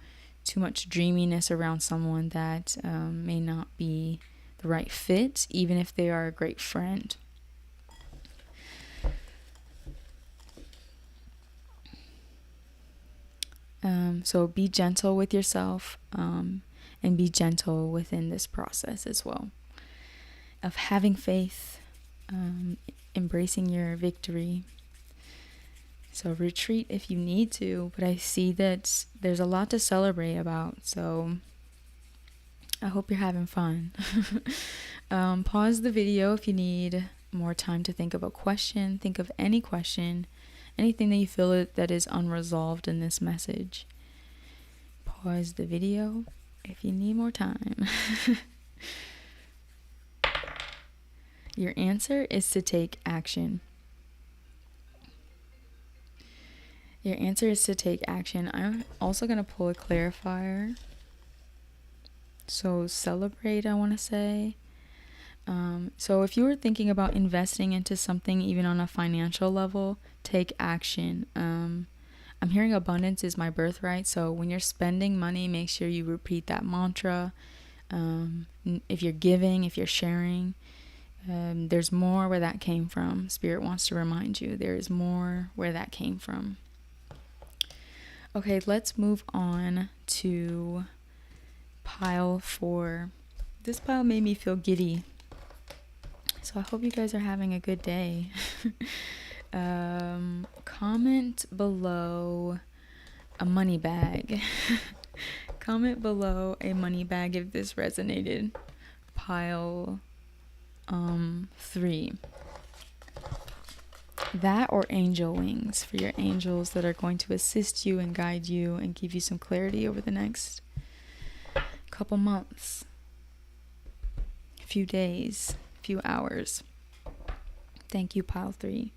too much dreaminess around someone that may not be the right fit, even if they are a great friend. So be gentle with yourself, and be gentle within this process as well of having faith, embracing your victory. So retreat if you need to, but I see that there's a lot to celebrate about, so I hope you're having fun. Pause the video if you need more time to think of a question. Think of any question, anything that you feel that is unresolved in this message. Pause the video if you need more time. Your answer is to take action. Your answer is to take action. I'm also going to pull a clarifier. So celebrate, I want to say. So if you were thinking about investing into something, even on a financial level, take action. I'm hearing abundance is my birthright. So when you're spending money, make sure you repeat that mantra. If you're giving, if you're sharing, there's more where that came from. Spirit wants to remind you there is more where that came from. Okay, let's move on to pile 4. This pile made me feel giddy. So I hope you guys are having a good day. Comment below a money bag. Comment below a money bag if this resonated. Pile 3. That or angel wings for your angels that are going to assist you and guide you and give you some clarity over the next couple months, few days, few hours. Thank you, pile 3.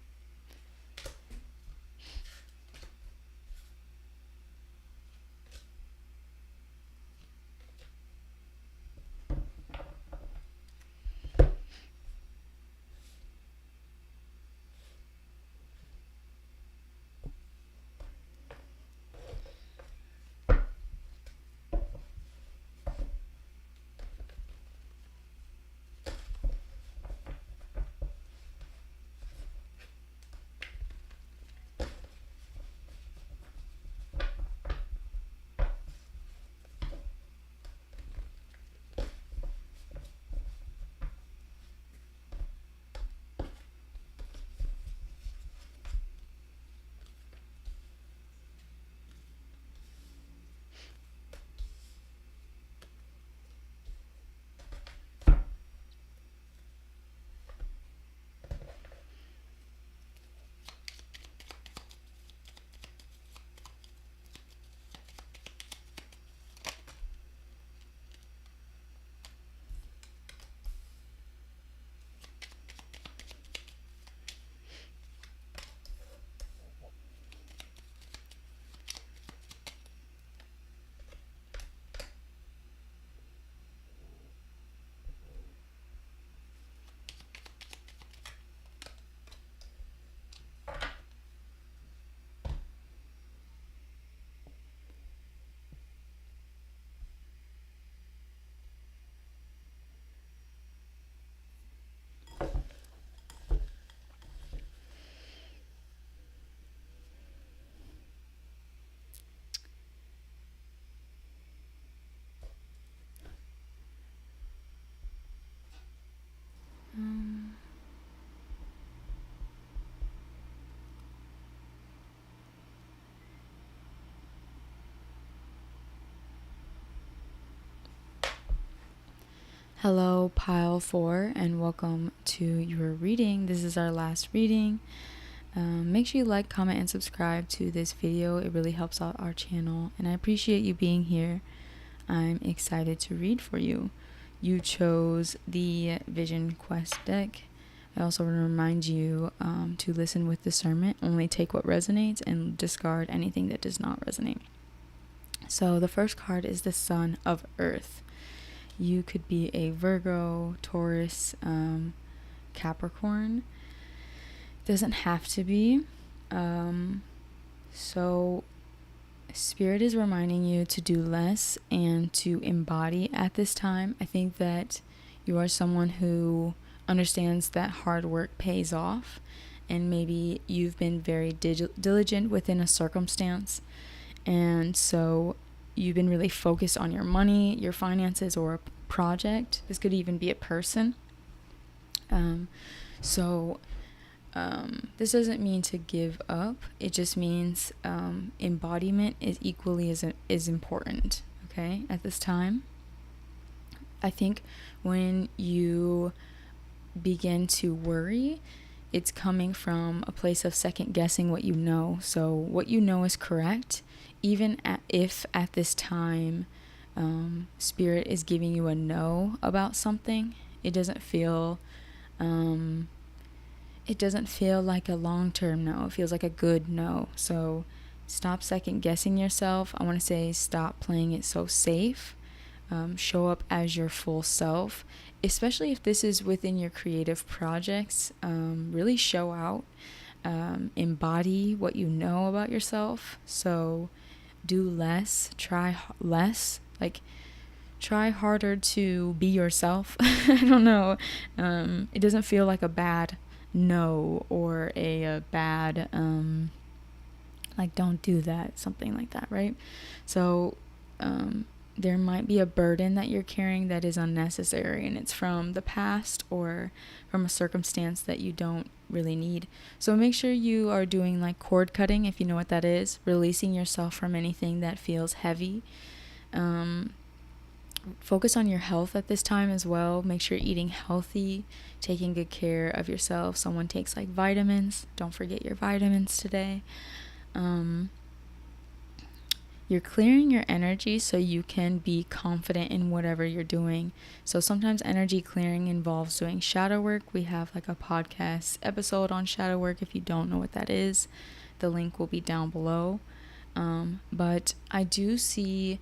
Hello, pile 4, and welcome to your reading. This is our last reading. Make sure you like, comment, and subscribe to this video. It really helps out our channel, and I appreciate you being here. I'm excited to read for you. You chose the Vision Quest deck. I also want to remind you to listen with discernment. Only take what resonates and discard anything that does not resonate. So the first card is the Sun of Earth. You could be a Virgo, Taurus, Capricorn. Doesn't have to be. So Spirit is reminding you to do less and to embody at this time. I think that you are someone who understands that hard work pays off, and maybe you've been very diligent within a circumstance, and so you've been really focused on your money, your finances, or a project. This could even be a person. This doesn't mean to give up. It just means embodiment is equally as important, okay, at this time. I think when you begin to worry, it's coming from a place of second guessing what you know. So what you know is correct, even if at this time Spirit is giving you a no about something. It doesn't feel like a long-term no. It feels like a good no. So stop second guessing yourself. I want to say stop playing it so safe. Show up as your full self, especially if this is within your creative projects. Really show out, embody what you know about yourself. So do less, try less, like try harder to be yourself. I don't know. It doesn't feel like a bad no or a bad like don't do that, something like that, right? So there might be a burden that you're carrying that is unnecessary, and it's from the past or from a circumstance that you don't really need. So make sure you are doing like cord cutting, if you know what that is, releasing yourself from anything that feels heavy. Focus on your health at this time as well. Make sure you're eating healthy, taking good care of yourself. Someone takes like vitamins. Don't forget your vitamins today. You're clearing your energy so you can be confident in whatever you're doing. So sometimes energy clearing involves doing shadow work. We have like a podcast episode on shadow work. If you don't know what that is, the link will be down below. But I do see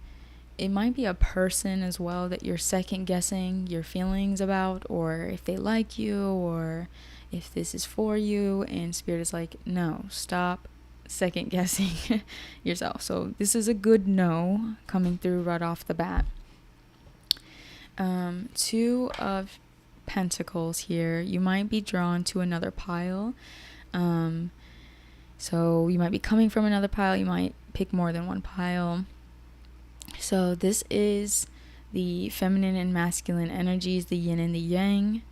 it might be a person as well that you're second guessing your feelings about, or if they like you, or if this is for you, and Spirit is like, no, stop second guessing yourself. So this is a good no coming through right off the bat. 2 of Pentacles here. You might be drawn to another pile. So you might be coming from another pile. You might pick more than one pile. So this is the feminine and masculine energies, the yin and the yang.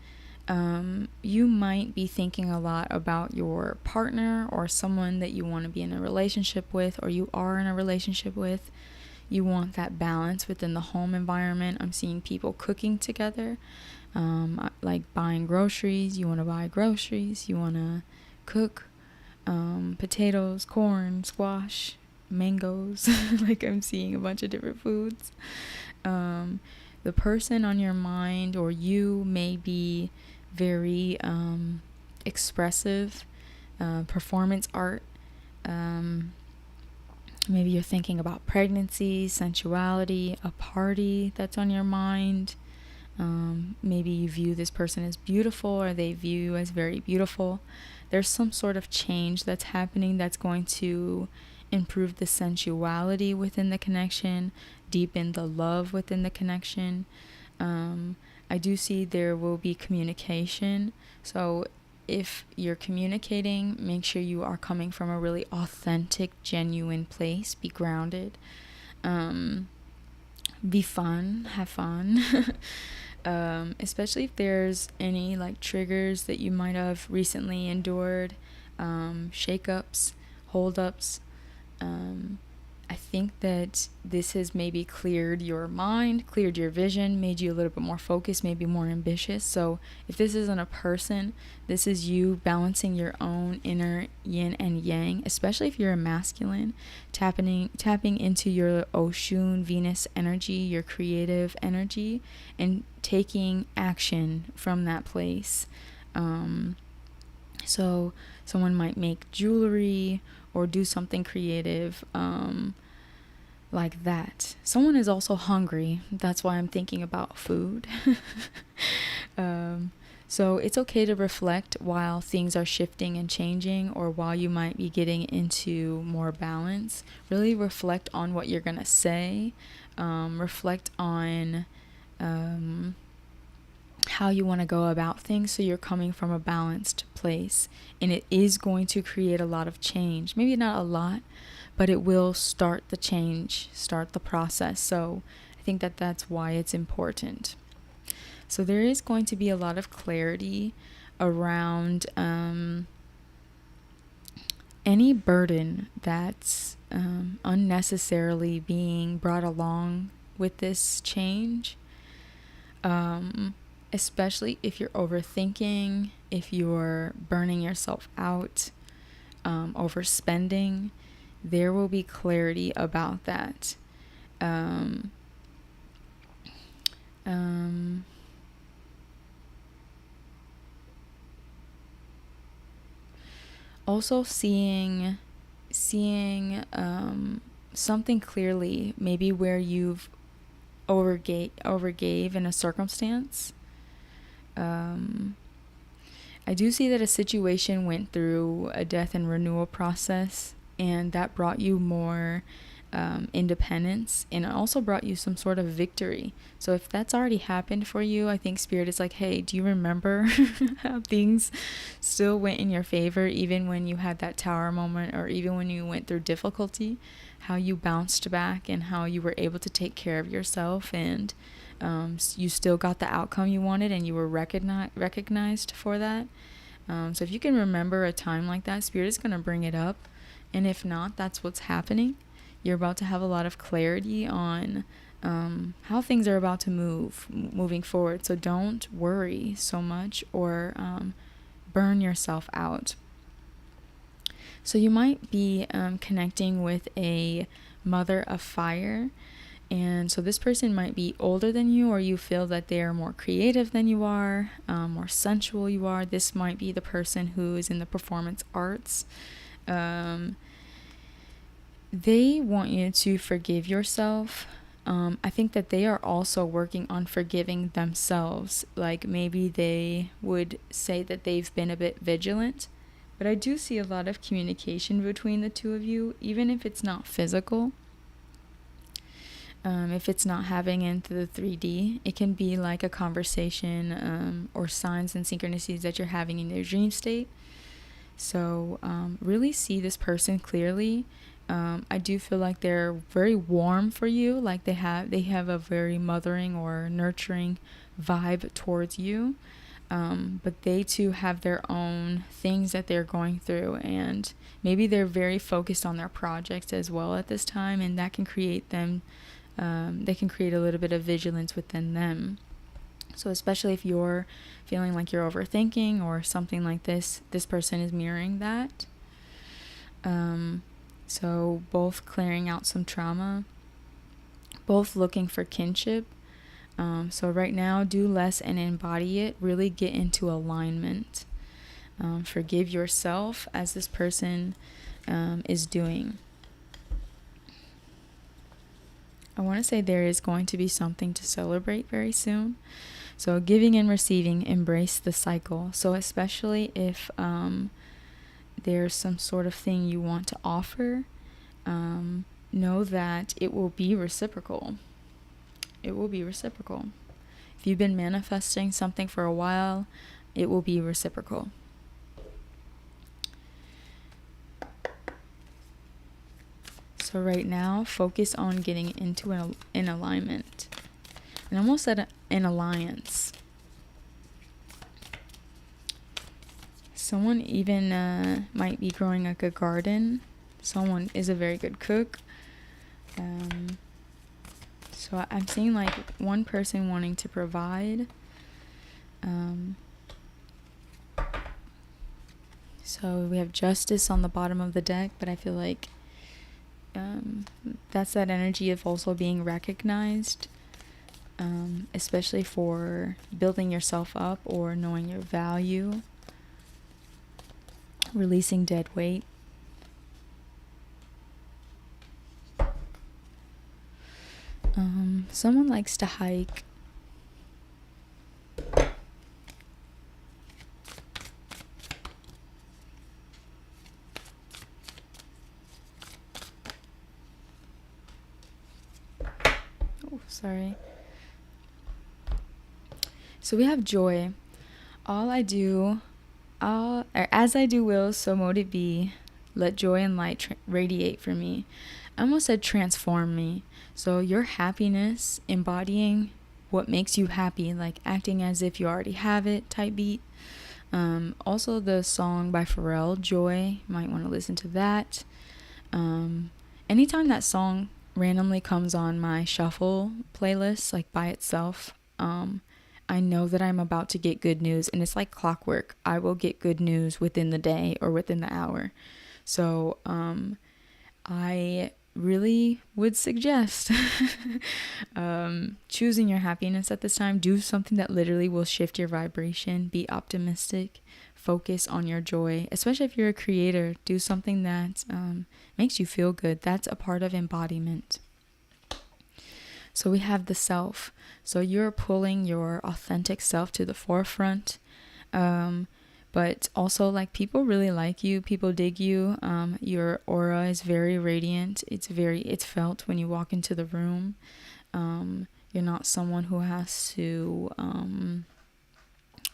You might be thinking a lot about your partner or someone that you want to be in a relationship with, or you are in a relationship with. You want that balance within the home environment. I'm seeing people cooking together, like buying groceries. You want to buy groceries. You want to cook potatoes, corn, squash, mangoes. Like I'm seeing a bunch of different foods. The person on your mind or you may be very expressive, performance art. Maybe you're thinking about pregnancy, sensuality, a party that's on your mind. Maybe you view this person as beautiful, or they view you as very beautiful. There's some sort of change that's happening that's going to improve the sensuality within the connection, deepen the love within the connection. I do see there will be communication. So if you're communicating, make sure you are coming from a really authentic, genuine place. Be grounded. Be fun. Have fun. Especially if there's any like triggers that you might have recently endured, shake-ups, hold-ups. I think that this has maybe cleared your mind, cleared your vision, made you a little bit more focused, maybe more ambitious. So if this isn't a person, this is you balancing your own inner yin and yang, especially if you're a masculine, tapping into your Oshun Venus energy, your creative energy, and taking action from that place. So someone might make jewelry or do something creative like that. Someone is also hungry. That's why I'm thinking about food. So it's okay to reflect while things are shifting and changing, or while you might be getting into more balance. Really reflect on what you're going to say. Reflect on how you want to go about things, so you're coming from a balanced place, and it is going to create a lot of change. Maybe not a lot, but it will start the change, start the process. So I think that that's why it's important. So there is going to be a lot of clarity around any burden that's unnecessarily being brought along with this change. Especially if you're overthinking, if you're burning yourself out, overspending, there will be clarity about that. Also seeing something clearly, maybe where you've overgave in a circumstance. I do see that a situation went through a death and renewal process, and that brought you more independence, and it also brought you some sort of victory. So if that's already happened for you, I think Spirit is like, hey, do you remember how things still went in your favor, even when you had that tower moment, or even when you went through difficulty, how you bounced back and how you were able to take care of yourself, and you still got the outcome you wanted, and you were recognized for that. So if you can remember a time like that, Spirit is going to bring it up. And if not, that's what's happening. You're about to have a lot of clarity on how things are about to moving forward. So don't worry so much, or burn yourself out. So you might be connecting with a mother of fire. And so this person might be older than you, or you feel that they are more creative than you are, more sensual you are. This might be the person who is in the performance arts. They want you to forgive yourself. I think that they are also working on forgiving themselves. Like maybe they would say that they've been a bit vigilant, but I do see a lot of communication between the two of you, even if it's not physical. If it's not having into the 3D, it can be like a conversation or signs and synchronicities that you're having in your dream state. So really see this person clearly. I do feel like they're very warm for you, like they have a very mothering or nurturing vibe towards you. But they too have their own things that they're going through, and maybe they're very focused on their projects as well at this time, and that can create them. They can create a little bit of vigilance within them. So especially if you're feeling like you're overthinking or something like this person is mirroring that. So both clearing out some trauma, both looking for kinship. So right now, do less and embody it. Really get into alignment. Forgive yourself as this person is doing. I want to say there is going to be something to celebrate very soon. So giving and receiving, embrace the cycle. So especially if there's some sort of thing you want to offer, know that it will be reciprocal. It will be reciprocal. If you've been manifesting something for a while, it will be reciprocal. So right now, focus on getting into an alignment. And I almost said an alliance. Someone even might be growing like a garden. Someone is a very good cook. So I'm seeing like one person wanting to provide. So we have justice on the bottom of the deck, but I feel like that's that energy of also being recognized, especially for building yourself up or knowing your value, releasing dead weight. Someone likes to hike. Oh, sorry. So we have joy. As I do will, so mote it be. Let joy and light radiate from me. I almost said transform me. So your happiness, embodying what makes you happy, like acting as if you already have it type beat. Also the song by Pharrell, Joy, might want to listen to that. Anytime that song randomly comes on my shuffle playlist, like by itself, I know that I'm about to get good news, and it's like clockwork. I will get good news within the day or within the hour. So I really would suggest choosing your happiness at this time. Do something that literally will shift your vibration. Be optimistic. Focus on your joy, especially if you're a creator. Do something that makes you feel good. That's a part of embodiment. So we have the self. So you're pulling your authentic self to the forefront. But also, like, people really like you. People dig you. Your aura is very radiant. It's felt when you walk into the room. You're not someone who has to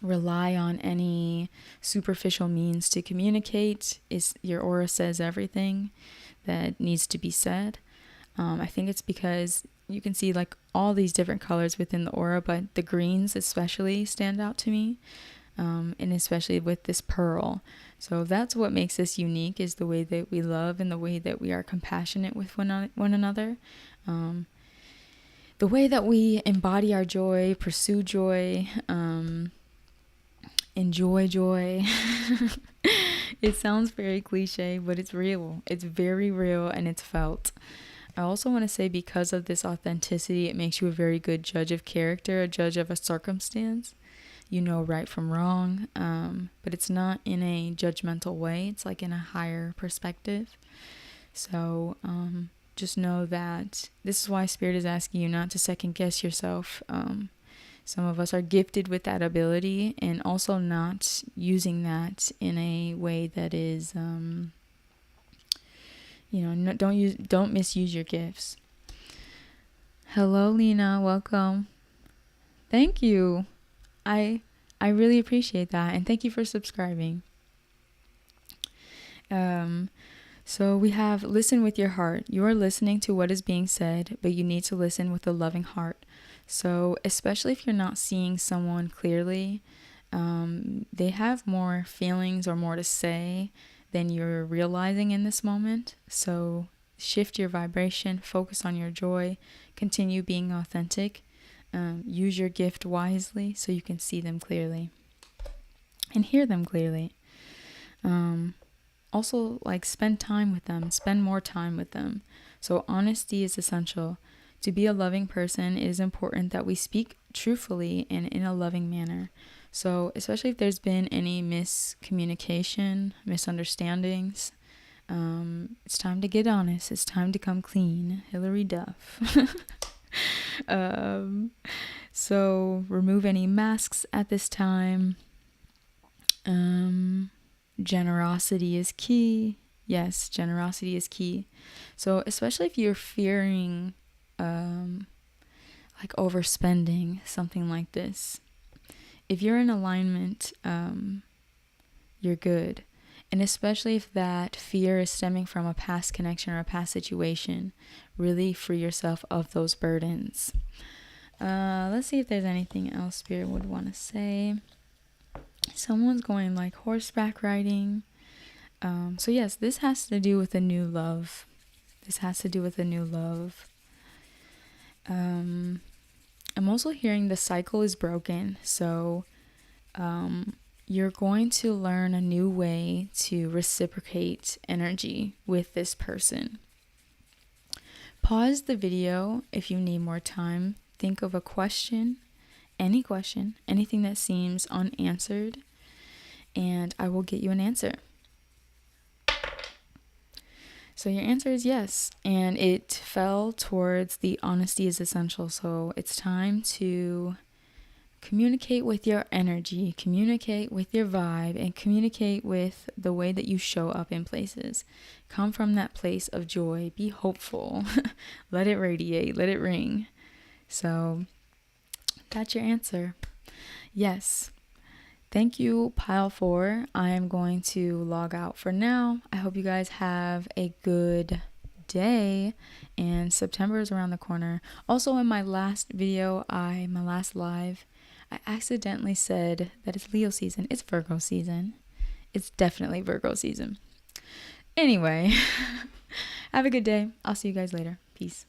rely on any superficial means to communicate. Your aura says everything that needs to be said. I think it's because you can see like all these different colors within the aura, but the greens especially stand out to me, and especially with this pearl. So that's what makes us unique, is the way that we love and the way that we are compassionate with one another. The way that we embody our joy, pursue joy, enjoy joy. It sounds very cliche, but it's real. It's very real, and it's felt. I also want to say, because of this authenticity, it makes you a very good judge of character, a judge of a circumstance. You know right from wrong, but it's not in a judgmental way. It's like in a higher perspective. So just know that this is why Spirit is asking you not to second guess yourself. Some of us are gifted with that ability, and also not using that in a way that is don't misuse your gifts. Hello, Lena. Welcome. Thank you. I really appreciate that, and thank you for subscribing. So we have listen with your heart. You are listening to what is being said, but you need to listen with a loving heart. So especially if you're not seeing someone clearly, they have more feelings or more to say than you're realizing in this moment. So shift your vibration, focus on your joy, continue being authentic, use your gift wisely so you can see them clearly and hear them clearly. Also, like, spend time with them, spend more time with them. So honesty is essential. To be a loving person, it is important that we speak truthfully and in a loving manner. So especially if there's been any miscommunication, misunderstandings, it's time to get honest. It's time to come clean. Hillary Duff. So remove any masks at this time. Generosity is key. Yes, generosity is key. So especially if you're fearing like overspending, something like this. If you're in alignment, you're good. And especially if that fear is stemming from a past connection or a past situation, really free yourself of those burdens. Let's see if there's anything else Spirit would want to say. Someone's going like horseback riding. So yes, this has to do with a new love. This has to do with a new love. I'm also hearing the cycle is broken. So you're going to learn a new way to reciprocate energy with this person. Pause the video if you need more time. Think of a question, anything that seems unanswered, and I will get you an answer. So your answer is yes, and it fell towards the honesty is essential. So it's time to communicate with your energy, communicate with your vibe, and communicate with the way that you show up in places. Come from that place of joy. Be hopeful. Let it radiate. Let it ring. So that's your answer. Yes. Thank you, pile 4. I am going to log out for now. I hope you guys have a good day, and September is around the corner. Also, in my last video, my last live, I accidentally said that it's Leo season. It's Virgo season. It's definitely Virgo season. Anyway, have a good day. I'll see you guys later. Peace.